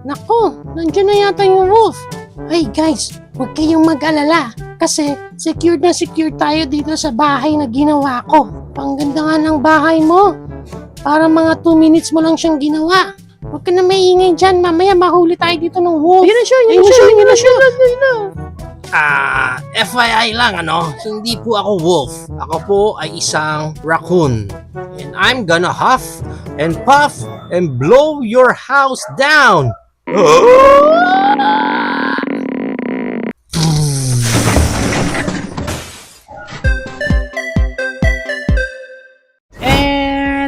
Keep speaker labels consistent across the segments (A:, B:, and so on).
A: Nako, nandiyan na yata yung wolf. Hey guys, huwag kayong mag-alala. Kasi secure na secure tayo dito sa bahay na ginawa ko. Pangganda nga ng bahay mo. Para mga 2 minutes mo lang siyang ginawa. Huwag ka na maingay dyan. Mamaya mahuli tayo dito ng wolf. Yan na siya. FYI lang, hindi po ako wolf. Ako po ay isang raccoon. And I'm gonna huff and puff and blow your house down.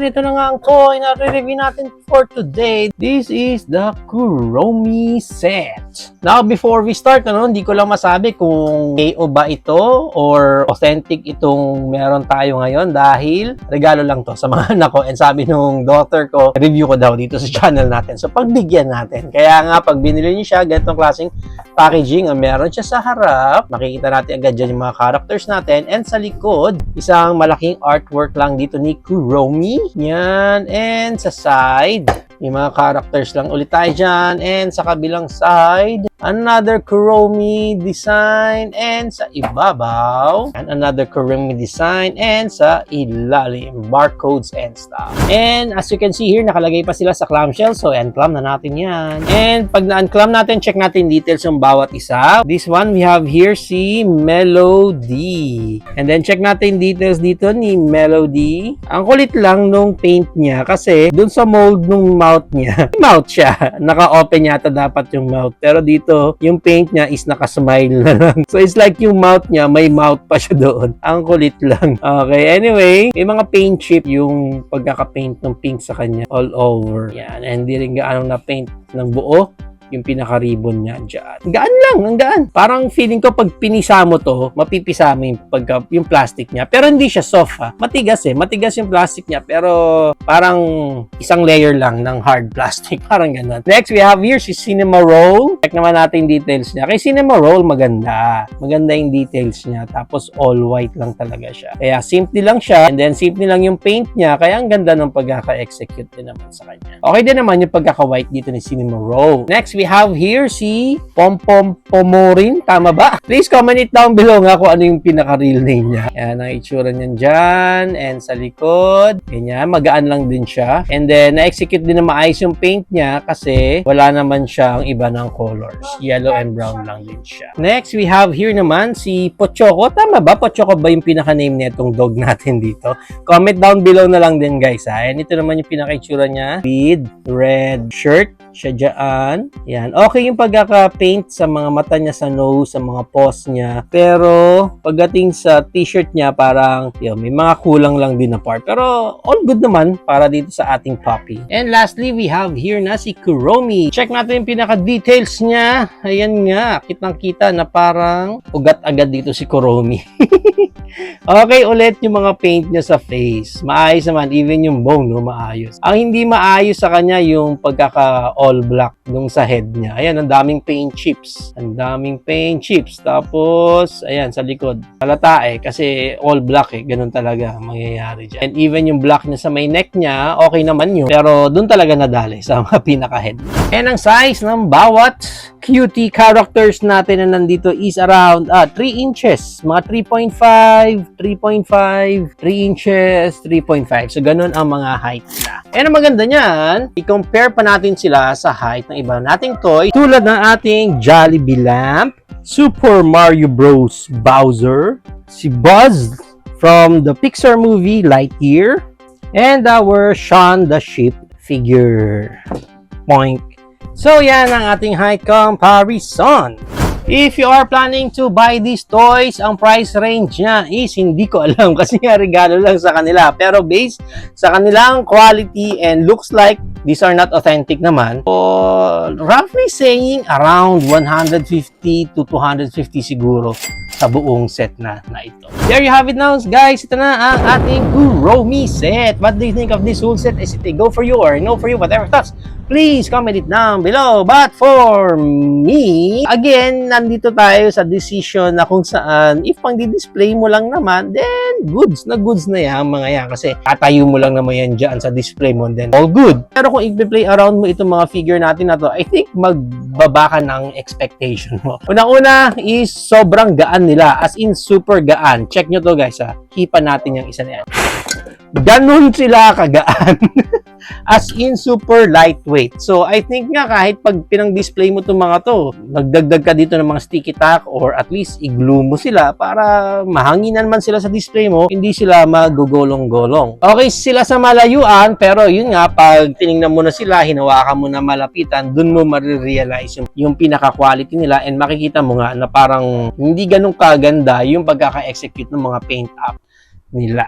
A: Ito na nga ang coin na re-review natin for today. This is the Kuromi set. Now, before we start, hindi ko lang masabi kung KO ba ito or authentic itong meron tayo ngayon dahil regalo lang to sa mga anak ko. And sabi nung daughter ko, review ko daw dito sa channel natin. So, pagbigyan natin. Kaya nga, pag binili niyo siya, ganitong klaseng packaging, meron siya sa harap. Makikita natin agad dyan yung mga characters natin. And sa likod, isang malaking artwork lang dito ni Kuromi. Yan. And sa side, may mga characters lang ulit tayo dyan. And sa kabilang side, another Kuromi design. And sa ibabaw, and another Kuromi design. And sa ilalim, barcodes and stuff. And as you can see here, nakalagay pa sila sa clamshell. So, unclam na natin yan. And pag na-unclam natin, check natin details ng bawat isa. This one, we have here si Melody. And then, check natin details dito ni Melody. Ang kulit lang nung paint niya kasi dun sa mold nung mouth niya, mouth siya. Naka-open yata dapat yung mouth. Pero dito, yung paint niya is naka-smile na lang. So, it's like yung mouth niya, may mouth pa siya doon. Ang kulit lang. Okay, anyway, may mga paint chip yung pagkaka-paint ng pink sa kanya all over. Yan, and hindi rin gaano na-paint ng buo yung pinaka-ribbon niya dyan. Gaan lang, ang gaan. Parang feeling ko pag pinisa mo to, mapipisa mo yung plastic niya. Pero hindi siya soft ha. Matigas Matigas yung plastic niya. Pero parang isang layer lang ng hard plastic. Parang ganun. Next, we have here si Cinema Roll. Check naman natin yung details niya. Kay Cinema Roll, maganda. Maganda yung details niya. Tapos all white lang talaga siya. Kaya simple lang siya. And then simple lang yung paint niya. Kaya ang ganda ng pagkaka-execute din naman sa kanya. Okay din naman yung pagkaka-white dito ni Cinema Roll. Next, we have here si Pompom Pomorin. Tama ba? Please comment it down below nga kung ano yung pinaka-real name niya. Yan ang itsura niyan dyan. And sa likod, ganyan, magaan lang din siya. And then, na-execute din na maayos yung paint niya kasi wala naman siyang iba ng colors. Yellow and brown lang din siya. Next, we have here naman si Pochoko. Tama ba? Pochoko ba yung pinaka-name nitong dog natin dito? Comment down below na lang din guys ha. And ito naman yung pinaka-itsura niya. With red shirt. Siya dyan. Yan. Okay yung pagkaka-paint sa mga mata niya, sa nose, sa mga paws niya. Pero, pagdating sa t-shirt niya, parang, may mga kulang lang din na part. Pero, all good naman para dito sa ating puppy. And lastly, we have here na si Kuromi. Check natin yung pinaka-details niya. Ayan nga. Kitang-kita na parang ugat agad dito si Kuromi. Okay, ulit yung mga paint niya sa face. Maayos naman. Even yung bone, maayos. Ang hindi maayos sa kanya yung pagkaka-all black nung sa head niya. Ayan, ang daming paint chips. Ang daming paint chips. Tapos, ayan, sa likod. Halata kasi all black Ganun talaga mangyayari dyan. And even yung black niya sa may neck niya, okay naman yun. Pero dun talaga nadali sa mga pinaka-head. And ang size ng bawat cutie characters natin na nandito is around 3 inches. Mga 3.5, 3.5, 3 inches, 3.5. So, ganun ang mga height nila. And ang maganda niyan, i-compare pa natin sila sa height ng iba nating toy. Tulad ng ating Jollibee lamp, Super Mario Bros. Bowser, si Buzz from the Pixar movie Lightyear, and our Shaun the Sheep figure. Point. So, yan ang ating height comparison. If you are planning to buy these toys, ang price range niya is hindi ko alam kasi nga regalo lang sa kanila. Pero based sa kanilang quality and looks like these are not authentic naman, so, roughly saying around 150 to 250 siguro sa buong set na ito. There you have it now guys. Ito na ang ating Kuromi set. What do you think of this whole set? Is it a go for you or no for you? Whatever thoughts? please comment it down below. But for me, again, nandito tayo sa decision na kung saan, if pang di-display mo lang naman, then goods na yan mga yan. Kasi tatayo mo lang naman yan dyan sa display mo, then all good. Pero kung i-play around mo itong mga figure natin na to, I think magbaba ka ng expectation mo. Unang-una is sobrang gaan nila, as in super gaan. Check nyo to guys ha. Hipan natin yung isa na yan. Ganun sila kagaan. As in, super lightweight. So, I think nga kahit pag pinang-display mo itong mga to, nagdagdag ka dito ng mga sticky tack or at least i-glue mo sila para mahanginan man sila sa display mo, hindi sila magugulong-gulong. Okay sila sa malayuan, pero yun nga, pag tinignan mo na sila, hinawakan mo na malapitan, dun mo marirealize yung pinaka-quality nila and makikita mo nga na parang hindi ganun kaganda yung pagkaka-execute ng mga paint up nila.